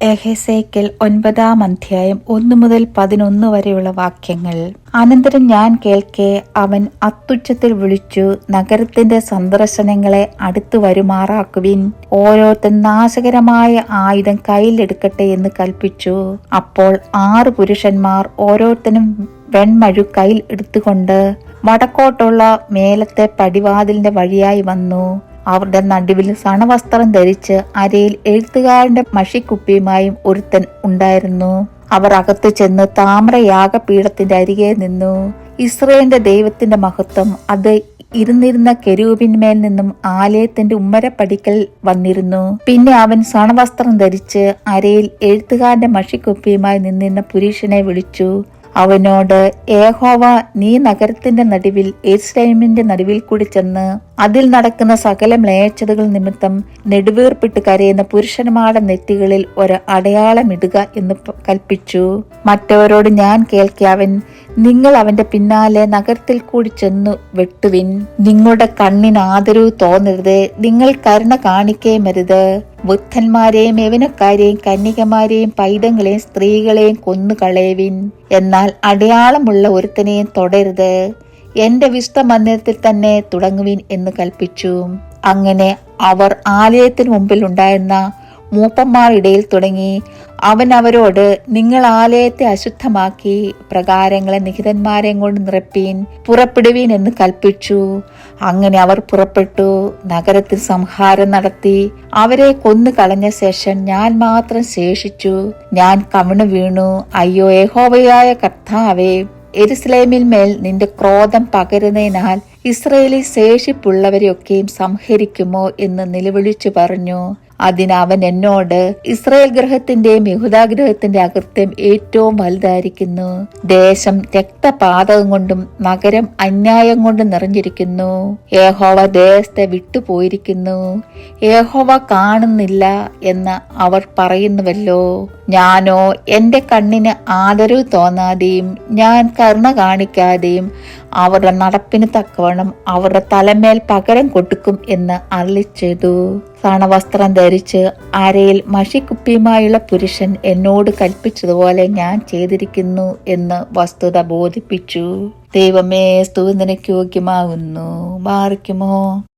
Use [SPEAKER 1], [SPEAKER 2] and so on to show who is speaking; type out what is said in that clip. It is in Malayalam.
[SPEAKER 1] എഹെസേക്കൽ 9-ാം അധ്യായം 1-11 വരെയുള്ള വാക്യങ്ങൾ. അനന്തരം ഞാൻ കേൾക്കെ അവൻ അത്യുച്ചത്തിൽ വിളിച്ചു, നഗരത്തിന്റെ സന്ദർശനങ്ങളെ അടുത്തു വരുമാറാക്കുവിൻ, ഓരോരുത്തൻ നാശകരമായ ആയുധം കയ്യിലെടുക്കട്ടെ എന്ന് കൽപ്പിച്ചു. അപ്പോൾ 6 പുരുഷന്മാർ ഓരോരുത്തനും വെൺമഴു കയ്യിൽ എടുത്തുകൊണ്ട് വടക്കോട്ടുള്ള മേലത്തെ പടിവാതിലിന്റെ വഴിയായി വന്നു. അവരുടെ നടുവിൽ സണവസ്ത്രം ധരിച്ച് അരയിൽ എഴുത്തുകാരന്റെ മഷിക്കുപ്പിയുമായും ഒരുത്തൻ ഉണ്ടായിരുന്നു. അവർ അകത്തു ചെന്ന് താമ്രയാഗപീഠത്തിന്റെ അരികെ നിന്നു. ഇസ്രായേലിന്റെ ദൈവത്തിന്റെ മഹത്വം അത് ഇരുന്നിരുന്ന കെരൂബിന്മേൽ നിന്നും ആലയത്തിന്റെ ഉമ്മരപ്പടിക്കൽ വന്നിരുന്നു. പിന്നെ അവൻ സണവസ്ത്രം ധരിച്ച് അരയിൽ എഴുത്തുകാരന്റെ മഷിക്കുപ്പിയുമായി നിന്നിരുന്ന പുരുഷനെ വിളിച്ചു. അവനോട്, യഹോവ, നീ നഗരത്തിന്റെ നടുവിൽ യെരൂശലേമിന്റെ നടുവിൽ കൂടി ചെന്ന് അതിൽ നടക്കുന്ന സകല മ്ലേച്ഛതകൾ നിമിത്തം നെടുവീർപ്പിട്ട് കരയുന്ന പുരുഷന്മാരുടെ നെറ്റികളിൽ ഒരു അടയാളമിടുക എന്ന് കൽപ്പിച്ചു. മറ്റവരോട് ഞാൻ കേൾക്കെ അവൻ, നിങ്ങൾ അവന്റെ പിന്നാലെ നഗരത്തിൽ കൂടി ചെന്നു വെട്ടുവിൻ. നിങ്ങളുടെ കണ്ണിന് ആദരവ് തോന്നരുത്, നിങ്ങൾ കരുണ കാണിക്കുകയും അരുത്. വൃദ്ധന്മാരെയും യൗവനക്കാരെയും കന്യകമാരെയും പൈതങ്ങളെയും സ്ത്രീകളെയും കൊന്നുകളയുവിൻ. എന്നാൽ അടയാളമുള്ള ഒരുത്തനെയും തൊടരുത്. എന്റെ വിശുദ്ധ മന്ദിരത്തിൽ തന്നെ തുടങ്ങുവിൻ എന്ന് കൽപ്പിച്ചു. അങ്ങനെ അവർ ആലയത്തിന് മുമ്പിൽ ഉണ്ടായിരുന്ന മൂപ്പന്മാരിടയിൽ തുടങ്ങി. അവൻ അവരോട്, നിങ്ങൾ ആലയത്തെ അശുദ്ധമാക്കി പ്രകാരങ്ങളെ നിഹിതന്മാരെയും കൊണ്ട് നിറപ്പീൻ, പുറപ്പെടുവീൻ എന്ന് കൽപ്പിച്ചു. അങ്ങനെ അവർ പുറപ്പെട്ടു, നഗരത്തിൽ സംഹാരം നടത്തി അവരെ കൊന്നു കളഞ്ഞ ശേഷം ഞാൻ മാത്രം ശേഷിച്ചു. ഞാൻ കവിണു വീണു. അയ്യോ യഹോവയായ കർത്താവേ, യെരൂശലേമിൻ മേൽ നിന്റെ ക്രോധം പകരുന്നതിനാൽ ഇസ്രായേലിൽ ശേഷിപ്പുള്ളവരെയൊക്കെയും സംഹരിക്കുമോ എന്ന് നിലവിളിച്ചു പറഞ്ഞു. അതിന് അവൻ എന്നോട്, ഇസ്രായേൽ ഗൃഹത്തിന്റെയും യഹൂദാഗൃഹത്തിന്റെ അകൃത്യം ഏറ്റവും വലുതായിരിക്കുന്നു. ദേശം രക്തപാതകം കൊണ്ടും നഗരം അന്യായം കൊണ്ടും നിറഞ്ഞിരിക്കുന്നു. യഹോവ ദേശത്തെ വിട്ടുപോയിരിക്കുന്നു, യഹോവ കാണുന്നില്ല എന്ന് അവർ പറയുന്നുവല്ലോ. ഞാനോ എന്റെ കണ്ണിന് ആദരവ് തോന്നാതെയും ഞാൻ കരുണ കാണിക്കാതെയും അവരുടെ നടപ്പിന് തക്കവണ്ണം അവരുടെ തലമേൽ പകരം കൊടുക്കും എന്ന് അരുളിച്ചെയ്തു. സണവസ്ത്രം ധരിച്ച് അരയിൽ മഷിക്കുപ്പിയുമായുള്ള പുരുഷൻ എന്നോട് കൽപ്പിച്ചതുപോലെ ഞാൻ ചെയ്തിരിക്കുന്നു എന്ന് വസ്തുത ബോധിപ്പിച്ചു. ദൈവമേ, സ്തുതി നിനക്ക് യോഗ്യമാകുന്നു. ബാറിക്കുമോ.